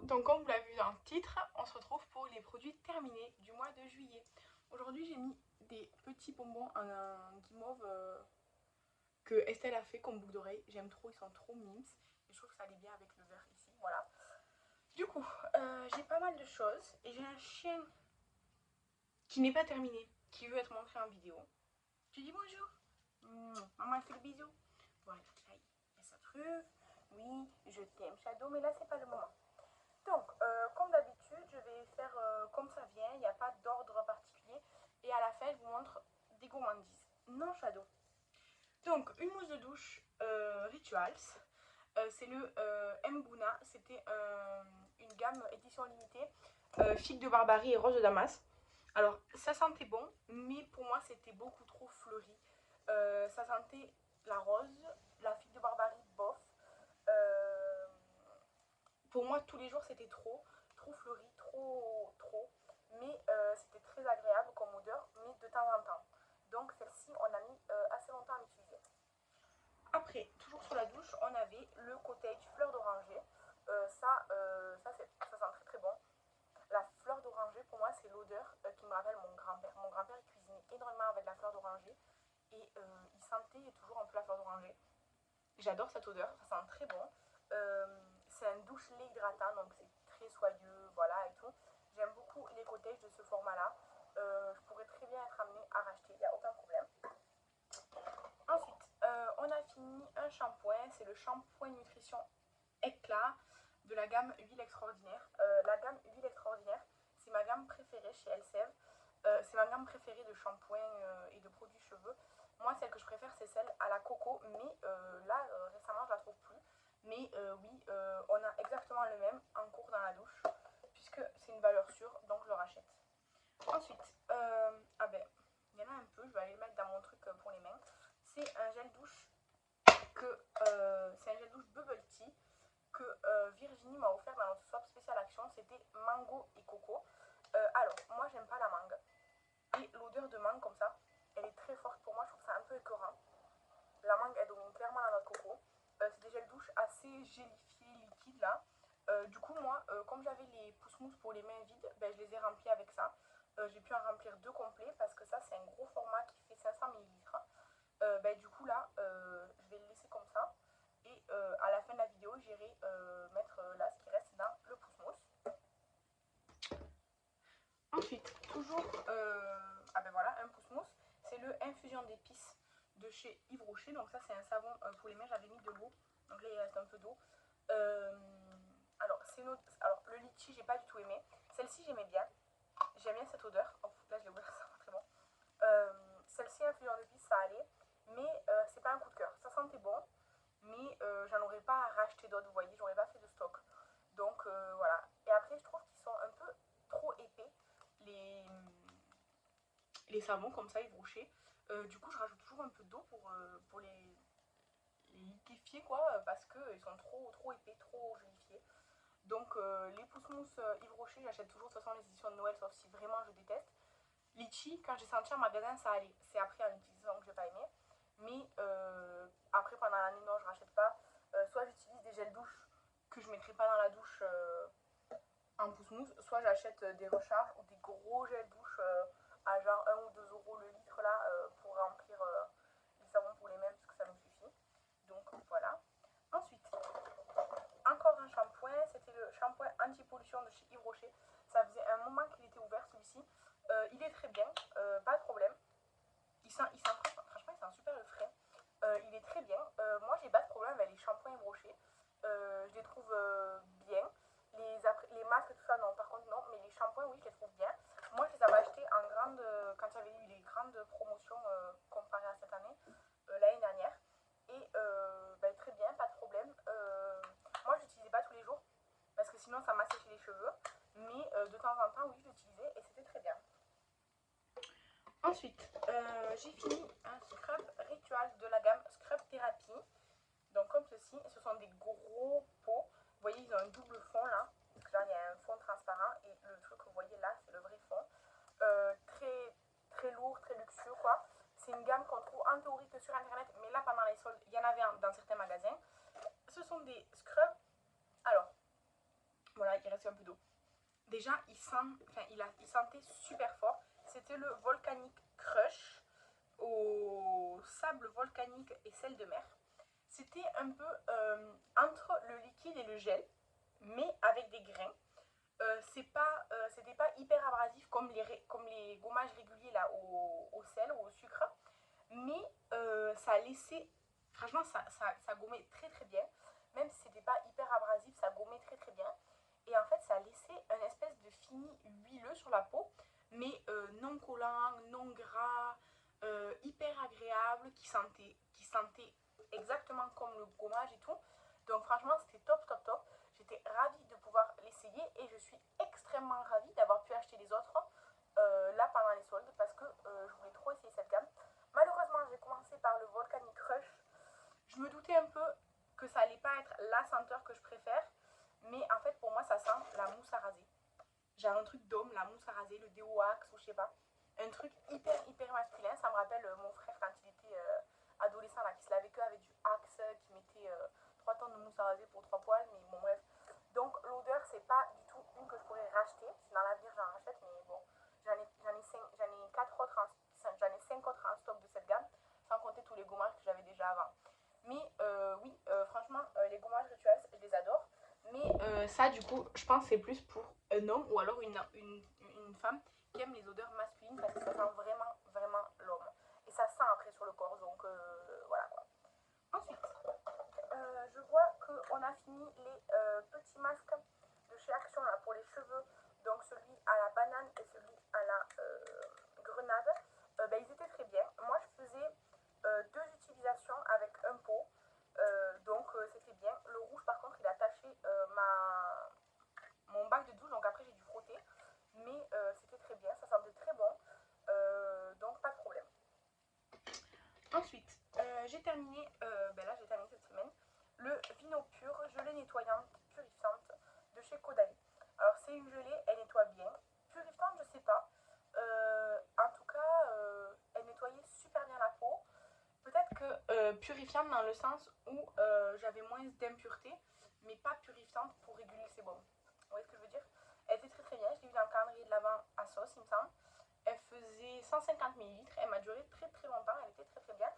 donc comme vous l'avez vu dans le titre, on se retrouve pour les produits terminés du mois de juillet. Aujourd'hui j'ai mis des petits bonbons en un guimauve que Estelle a fait comme boucle d'oreille. J'aime trop, ils sont trop mimes et je trouve que ça allait bien avec le vert ici, voilà. Du coup, j'ai pas mal de choses et j'ai un chien qui n'est pas terminé, qui veut être montré en vidéo. Tu dis bonjour. Maman elle fait le bisou. Voilà, ça y est, elle s'approuve. Oui, je t'aime Shadow, mais là c'est pas le moment. Donc, comme d'habitude, je vais faire comme ça vient, il n'y a pas d'ordre particulier. Et à la fin, je vous montre des gourmandises. Non, Shadow. Donc, une mousse de douche Rituals. C'est le Mbuna. C'était une gamme édition limitée. Figue de Barbarie et rose de Damas. Alors, ça sentait bon, mais pour moi, c'était beaucoup trop fleuri. Ça sentait la rose, la figue de Barbarie, bof. Euh, pour moi, tous les jours, c'était trop fleuri, trop. Mais c'était très agréable comme odeur, mais de temps en temps. Donc celle-ci, on a mis assez longtemps à l'utiliser. Après, toujours sur la douche, on avait le cottage fleur d'oranger. Ça sent très bon. La fleur d'oranger, pour moi, c'est l'odeur qui me rappelle mon grand-père. Mon grand-père cuisinait énormément avec la fleur d'oranger et il sentait toujours un peu la fleur d'oranger. J'adore cette odeur, ça sent très bon. C'est un douche lait hydratant, donc c'est très soyeux, voilà et tout. J'aime beaucoup les cottages de ce format-là. Je pourrais très bien être amenée à racheter, il n'y a aucun problème. Ensuite, on a fini un shampoing, c'est le shampoing nutrition éclat de la gamme Huile Extraordinaire. La gamme Huile Extraordinaire, c'est ma gamme préférée chez Elseve. C'est ma gamme préférée de shampoing et de produits cheveux. Moi, celle que je préfère, c'est celle à la coco, mais là, récemment, je la trouve plus. Mais oui, on a exactement le même en cours dans la douche, puisque c'est une valeur sûre, donc je le rachète. Ensuite, ah ben, il y en a un peu, je vais aller le mettre dans mon truc pour les mains. C'est un gel douche c'est un gel douche Bubble Tea que Virginie m'a offert dans notre swap spécial action. C'était mango et coco. Alors, moi, j'aime pas la mangue. Et l'odeur de mangue comme ça, elle est très forte pour moi, je trouve ça un peu écœurant. La mangue, elle domine clairement dans notre coco. C'est des gels douche assez gélifiés, liquides là. Du coup, moi, comme j'avais les pousse-mousse pour les mains vides, ben, je les ai remplis avec ça. J'ai pu en remplir deux complets parce que ça, c'est un gros format qui fait 500 ml. Ben, du coup, là, je vais le laisser comme ça. Et à la fin de la vidéo, j'irai mettre là ce qui reste dans le pousse-mousse. Ensuite, toujours, ah ben voilà, un pousse-mousse. C'est le infusion d'épices de chez Yves Rocher. Donc ça, c'est un savon pour les mains. J'avais mis de l'eau. Donc là, il reste un peu d'eau. Alors, le litchi, j'ai pas du tout aimé. Celle-ci, j'aimais bien. J'aime bien cette odeur. Oh, là, je l'ai ouvert, ça sent très bon. Celle-ci, infusion d'épices, ça allait. Mais c'est pas un coup de cœur. Ça sentait bon. Mais j'en aurais pas racheté d'autres, vous voyez. J'aurais pas fait de stock. Donc voilà. Et après, je trouve qu'ils sont un peu trop épais. Les savons comme ça, Yves Rocher. Du coup, je rajoute toujours un peu d'eau pour les liquéfier, quoi, parce qu'ils sont trop épais, trop gélifiés. Donc, les pousse-mousse Yves Rocher, j'achète toujours de toute façon les éditions de Noël, sauf si vraiment je déteste. Litchi, quand j'ai senti en magasin, ça allait. C'est après en utilisant que j'ai pas aimé. Mais après, pendant l'année, non, je rachète pas. Soit j'utilise des gels douche que je mettrai pas dans la douche en pousse-mousse, soit j'achète des recharges ou des gros gels douche à genre 1 ou 2 euros le litre là pour remplir les savons pour les mains parce que ça me suffit. Donc voilà. Ensuite, encore un shampoing, c'était le shampoing anti-pollution de chez Yves Rocher. Ça faisait un moment qu'il était ouvert celui-ci. Il est très bien, pas de problème. Franchement, il sent super le frais. Il est très bien. Moi, j'ai pas de problème avec les shampoings Yves Rocher. Je les trouve bien. Les masques, tout ça, non. Par contre, non. Mais les shampoings, oui, je les trouve bien. Moi, je les avais achetés en grande, quand il y avait eu les grandes promotions comparées à cette année, l'année dernière. Et ben, très bien, pas de problème. Moi, je l'utilisais pas tous les jours parce que sinon, ça m'asséchait les cheveux. Mais de temps en temps, oui, je l'utilisais et c'était très bien. Ensuite, j'ai fini un scrub ritual de la gamme Scrub Therapy. Donc comme ceci, ce sont des gros pots. Vous voyez, ils ont un double fond là. Parce que là, il y a un fond transparent et le truc que vous voyez là, c'est le vrai fond. Très lourd, très luxueux quoi. C'est une gamme qu'on trouve en théorie que sur internet, mais là pendant les soldes, il y en avait dans certains magasins. Ce sont des scrubs. Alors, voilà, il reste verser un peu d'eau. Déjà, il sentait super fort. C'était le Volcanic Crush au sable volcanique et sel de mer. C'était un peu entre le liquide et le gel, mais avec des grains. C'était pas hyper abrasif comme les gommages réguliers là au sel ou au sucre, mais ça laissait, franchement ça gommait très très bien, même si c'était pas hyper abrasif, ça gommait très très bien. Et en fait ça laissait un espèce de fini huileux sur la peau, mais non collant, non gras, hyper agréable, qui sentait exactement comme le gommage et tout. Donc franchement c'était top top top. J'étais ravie de pouvoir l'essayer et je suis extrêmement ravie d'avoir pu acheter les autres là pendant les soldes parce que je voulais trop essayer cette gamme. Malheureusement j'ai commencé par le Volcanic Crush. Je me doutais un peu que ça allait pas être la senteur que je préfère, mais en fait pour moi ça sent la mousse à raser. J'ai un truc d'homme, la mousse à raser, le déo Axe ou je sais pas. Un truc hyper hyper masculin, ça me rappelle mon frère quand il était adolescent là, qui se lavait que avec du Axe, qui mettait 3 tonnes de mousse à raser pour 3 poils, mais bon bref. Donc l'odeur c'est pas du tout une que je pourrais racheter, si dans l'avenir j'en rachète, mais bon, j'en ai 4 autres, j'en ai 5 autres en stock de cette gamme, sans compter tous les gommages que j'avais déjà avant. Mais oui, franchement, les gommages rituels, je les adore. Mais ça, du coup, je pense que c'est plus pour un homme ou alors une femme qui aime les odeurs masculines parce que ça sent vraiment, vraiment l'homme. Et ça sent après sur le corps, donc voilà quoi. Ensuite, je vois qu'on a fini les petits masques de chez Action là, pour les cheveux. Donc celui à la banane et celui à la grenade. Ils étaient très bien. Moi, je faisais 2 utilisations avec un pot. Donc c'était bien. Le rouge par contre il a taché mon bac de douche, donc après j'ai dû frotter. Mais c'était très bien, ça sentait très bon. Donc pas de problème. Ensuite, j'ai terminé, j'ai terminé cette semaine, le Vino Pur gelée nettoyante purifiante de chez Caudalie. Alors c'est une gelée, elle nettoie bien. Purifiante, je sais pas. En tout cas, elle nettoyait super bien la peau. Peut-être que purifiante dans le sens où j'avais moins d'impuretés, mais pas purifiante pour réguler le sébum. Vous voyez ce que je veux dire? Elle était très très bien, je l'ai vu dans le calendrier de l'Avent à sauce, il me semble. Elle faisait 150 ml, elle m'a duré très très longtemps, elle était très très bien.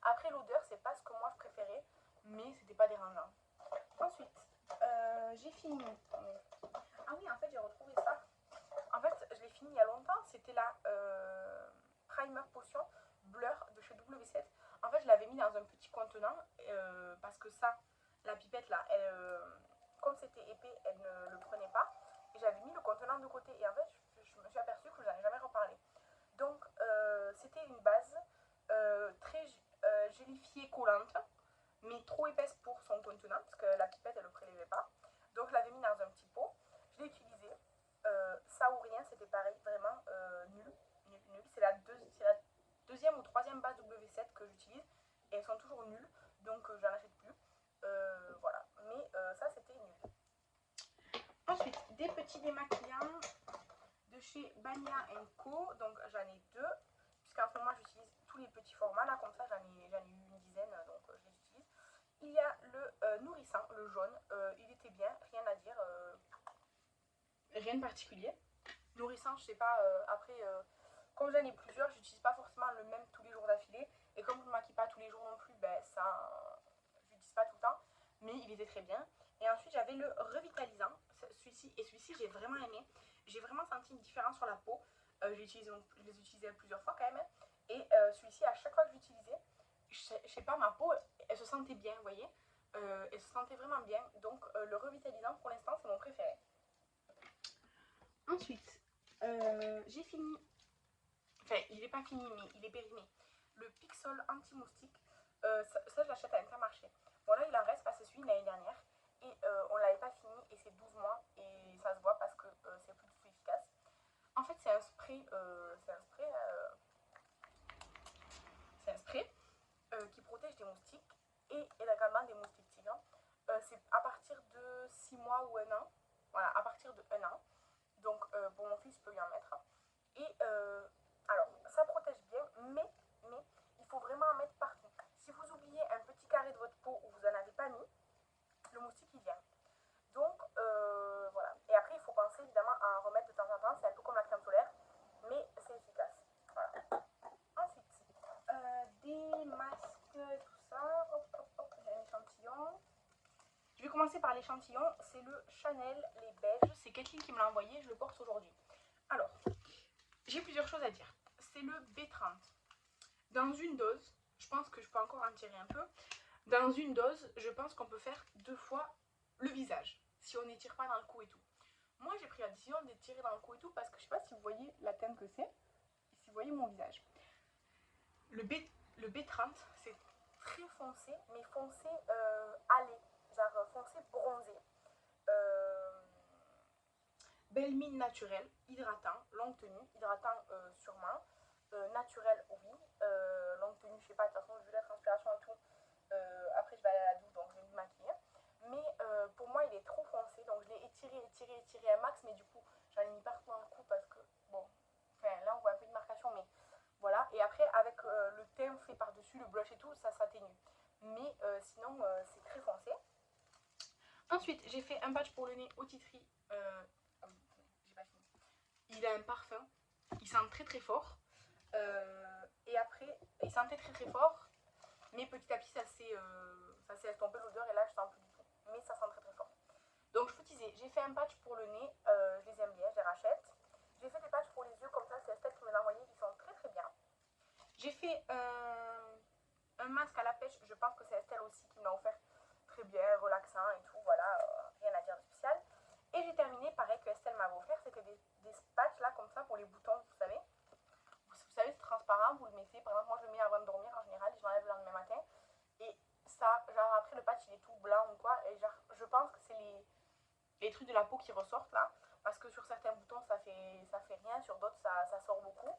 Après l'odeur, c'est pas ce que moi je préférais, mais c'était pas dérangeant. Ensuite, j'ai fini. Ah oui, en fait j'ai retrouvé ça. En fait, je l'ai fini il y a longtemps, c'était la Primer Potion Blur de chez W7. En fait, je l'avais mis dans un petit contenant parce que ça, la pipette là, comme c'était épais, elle ne le prenait pas. Et j'avais mis le contenant de côté. Et en fait, je me suis aperçue que je n'en ai jamais reparlé. Donc, c'était une base très gélifiée, collante, mais trop épaisse pour son contenant parce que la pipette, elle ne le prélevait pas. Donc, je l'avais mis dans un petit pot. Je l'ai utilisé. Ça ou rien, c'était pareil, vraiment nul. Nul. C'est la deuxième ou troisième base W7 que j'utilise et elles sont toujours nulles, donc j'en achète plus. Voilà, mais ça c'était nul. Ensuite, des petits démaquillants de chez Bania Co. Donc j'en ai 2, puisqu'en ce moment j'utilise tous les petits formats là, comme ça j'en ai eu une dizaine, donc je les utilise. Il y a le nourrissant, le jaune, il était bien, rien à dire, rien de particulier. Nourrissant, je sais pas, après comme j'en ai plusieurs, j'utilise pas forcément le même tous les jours d'affilée. Et comme je ne me maquille pas tous les jours non plus, je l'utilise pas tout le temps. Mais il était très bien. Et ensuite, j'avais le revitalisant. Celui-ci, et celui-ci, j'ai vraiment aimé. J'ai vraiment senti une différence sur la peau. Je les utilisais plusieurs fois quand même. Et celui-ci, à chaque fois que je l'utilisais, je sais pas, ma peau, elle se sentait bien, vous voyez. Elle se sentait vraiment bien. Donc, le revitalisant, pour l'instant, c'est mon préféré. Ensuite, j'ai fini. Enfin, il n'est pas fini, mais il est périmé. Le Pixol anti-moustique, ça je l'achète à Intermarché. Bon, là, il en reste parce que c'est celui de l'année dernière. Et on ne l'avait pas fini, et c'est 12 mois, et ça se voit parce que c'est plus du tout efficace. En fait, c'est un spray, qui protège des moustiques et également des moustiques tigres. C'est à partir de 6 mois ou 1 an. Voilà, à partir de 1 an. Donc, pour mon fils, je peux lui en mettre. Et alors, ça protège bien, mais il faut vraiment en mettre partout. Si vous oubliez un petit carré de votre peau où vous n'en avez pas mis, le moustique il vient. Donc voilà. Et après, il l'échantillon, c'est le Chanel, les beiges. C'est Kathleen qui me l'a envoyé, je le porte aujourd'hui. Alors, j'ai plusieurs choses à dire. C'est le B30. Dans une dose, je pense que je peux encore en tirer un peu. Dans une dose, je pense qu'on peut faire 2 fois le visage, si on n'étire pas dans le cou et tout. Moi, j'ai pris la décision d'étirer dans le cou et tout parce que je sais pas si vous voyez la teinte que c'est, si vous voyez mon visage. Le B30, c'est très foncé, mais foncé allé, genre foncé bronzé. Belle mine naturelle, hydratant, longue tenue, hydratant sûrement, naturel oui, longue tenue, je sais pas, de toute façon, vu la transpiration et tout, après je vais aller à la douche donc je vais me maquiller. Mais pour moi, il est trop foncé, donc je l'ai étiré un max, mais du coup, j'en ai mis partout dans le cou parce que, bon, enfin là on voit un peu de marcation, mais voilà. Et après, avec le teint fait par-dessus, le blush et tout, ça s'atténue. Mais sinon, c'est très foncé. Ensuite, j'ai fait un patch pour le nez au Titri. J'ai pas fini. Il a un parfum, il sent très très fort. Et après, il sentait très très fort, mais petit à petit, ça s'est estompé l'odeur et là, je sens plus du tout. Mais ça sent très très fort. Donc, je vous disais, j'ai fait un patch pour le nez, je les aime bien, je les rachète. J'ai fait des patchs pour les yeux, comme ça, c'est Estelle qui me l'a envoyé, ils sont très très bien. J'ai fait un masque à la pêche, je pense que c'est Estelle aussi qui me l'a offert, très bien, relaxant et tout, voilà, rien à dire de spécial. Et j'ai terminé, pareil que Estelle m'avait offert, c'était des patchs là, comme ça, pour les boutons, vous savez. Vous savez, c'est transparent, vous le mettez, par exemple, moi je le mets avant de dormir en général, je l'enlève le lendemain matin. Et ça, genre après le patch il est tout blanc ou quoi, et genre je pense que c'est les trucs de la peau qui ressortent là, parce que sur certains boutons ça fait rien, sur d'autres ça sort beaucoup.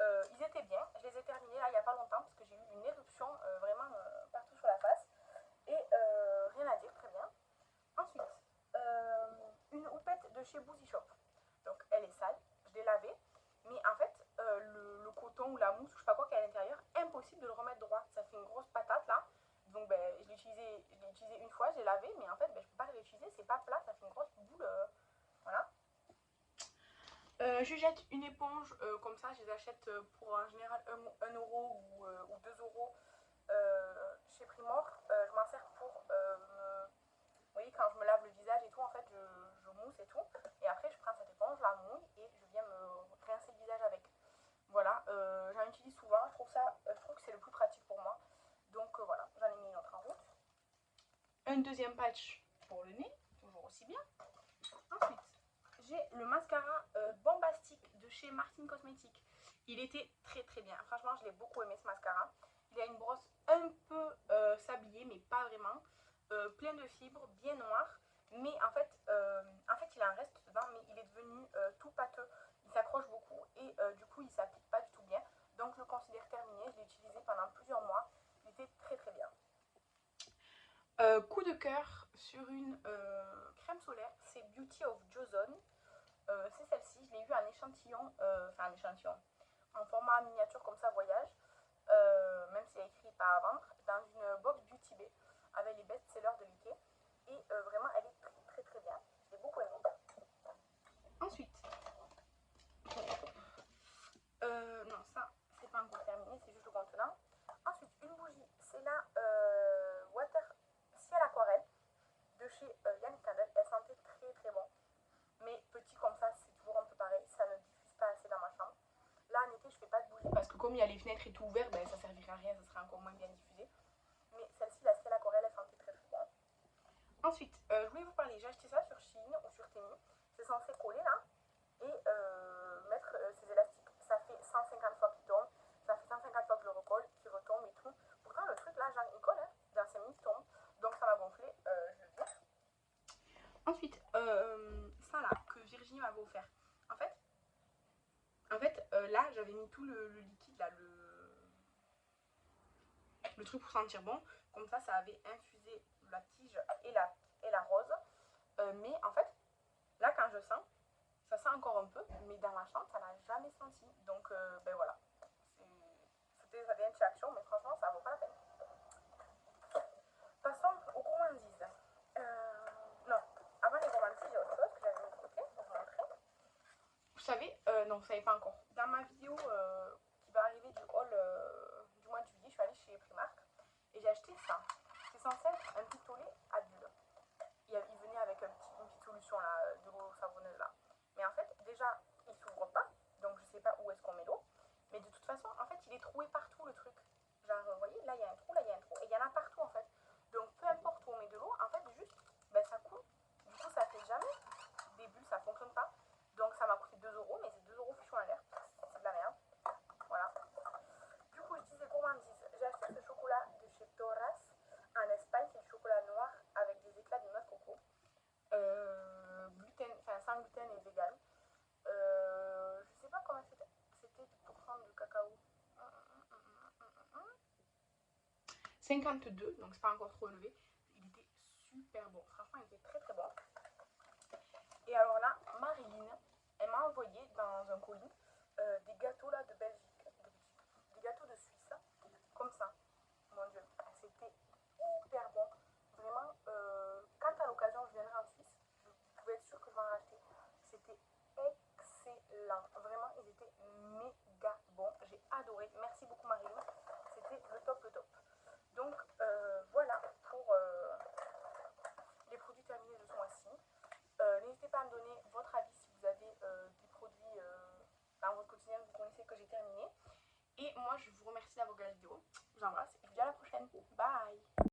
Ils étaient bien, je les ai terminés là il n'y a pas longtemps, parce que j'ai eu une éruption vraiment partout sur la face, et rien à dire, très bien. Ensuite, une houppette de chez Boozy Shop, donc elle est sale, je l'ai lavée, mais en fait le coton ou la mousse, je sais pas quoi qu'il y a à l'intérieur, impossible de le remettre droit, ça fait une grosse patate là. Donc ben, je l'ai utilisé une fois, j'ai lavé, mais en fait ben, je peux pas le réutiliser, c'est pas plat, ça fait une grosse boule, voilà. Je jette une éponge comme ça, je les achète pour en général 1 euro ou 2 euros chez Primor. Je m'en sers pour vous voyez, quand je me lave le visage et tout, en fait, je mousse et tout. Et après, je prends cette éponge, je la mouille et je viens me rincer le visage avec. Voilà, j'en utilise souvent, je trouve que c'est le plus pratique pour moi. Donc voilà, j'en ai mis une autre en route. Un deuxième patch pour le nez, toujours aussi bien. Ensuite, j'ai le mascara Bombastic de chez Martin Cosmetics. Il était très très bien, franchement je l'ai beaucoup aimé ce mascara. Il a une brosse un peu sablier, mais pas vraiment. Plein de fibres, bien noir. Mais en fait il a un reste dedans, mais il est devenu tout pâteux. Il s'accroche beaucoup et du coup il s'applique pas du tout bien. Donc je le considère terminé, je l'ai utilisé pendant plusieurs mois. Il était très très bien. Coup de cœur sur une crème solaire, c'est Beauty of Joseon. C'est celle-ci, je l'ai vue en échantillon, enfin en échantillon, en format miniature comme ça, voyage, même si elle est écrit pas à vendre, dans une box Beauty Bay avec les best-sellers de l'été. Et vraiment, elle est très très très bien. Je l'ai beaucoup aimée. Ensuite, non, ça, c'est pas encore terminé, c'est juste le contenant. Ensuite, une bougie, c'est la Water Ciel Aquarelle de chez Yannick Candle. Elle sentait très très bon. Mais petit comme ça, c'est toujours un peu pareil, ça ne diffuse pas assez dans ma chambre. Là, en été, je fais pas de bougie parce que comme il y a les fenêtres et tout ouvert, ben, ça servira à rien, ça sera encore moins bien diffusé. Mais celle-ci, la Ciel Aquarelle, elle sentait très très bon. Ensuite, je voulais vous parler, j'ai acheté ça sur Shein ou sur Temu. C'est censé coller là et mettre ces élastiques. Ça fait 150 fois qu'il tombe, ça fait 150 fois que je le recolle, qu'il retombe et tout. Pourtant, le truc là, genre, il colle, hein, dans 5 minutes, il tombe. Donc ça m'a gonflé, je le vire. Ensuite, ça là, que Virginie m'avait offert. Là, j'avais mis tout le liquide, là, le truc pour sentir bon. Comme ça avait infusé la tige et la rose. Mais en fait, là, quand je sens, ça sent encore un peu, mais dans ma chambre, ça n'a jamais senti. Donc, ben voilà. Ça devient une action, mais franchement, ça vaut pas la peine. Passons aux gourmandises. Non, avant les gourmandises, j'ai autre chose que j'avais mis de côté pour vous montrer. Vous savez, non, vous savez pas encore. Dans ma vidéo qui va arriver du haul du mois de juillet, je suis allée chez Primark et j'ai acheté ça. C'est censé être un pistolet à bulles. Il venait troué partout le truc. Genre, vous voyez, là il y a un trou, là il y a un trou, et il y en a partout en fait. Donc peu importe où on met de l'eau, en fait juste, ben, ça coule. Du coup ça fait jamais des bulles, ça fonctionne pas. Donc ça m'a coûté 2 euros, mais c'est 2 euros fichus en l'air. C'est de la merde. Voilà. Du coup je disais gourmandise. J'ai acheté ce chocolat de chez Torras en Espagne, c'est du chocolat noir avec des éclats de noix de coco. Gluten, enfin sans gluten et vegan. Je sais pas comment c'était de pourcent de cacao. 52, donc c'est pas encore trop élevé. Il était super bon, franchement il était très très bon. Et alors là, Marilyn, elle m'a envoyé dans un colis des gâteaux là de Belgique, des gâteaux de Suisse, comme ça. Mon dieu, c'était hyper bon. Vraiment, quand à l'occasion je viendrai en Suisse, vous pouvez être sûr que je vais en racheter. C'était excellent. Vraiment, ils étaient méga bons. J'ai adoré. Merci beaucoup Marilyn. C'était le top, le top. Donc voilà pour les produits terminés de ce mois-ci. N'hésitez pas à me donner votre avis si vous avez des produits dans votre quotidien que vous connaissez que j'ai terminé. Et moi je vous remercie d'avoir regardé la vidéo. Je vous embrasse.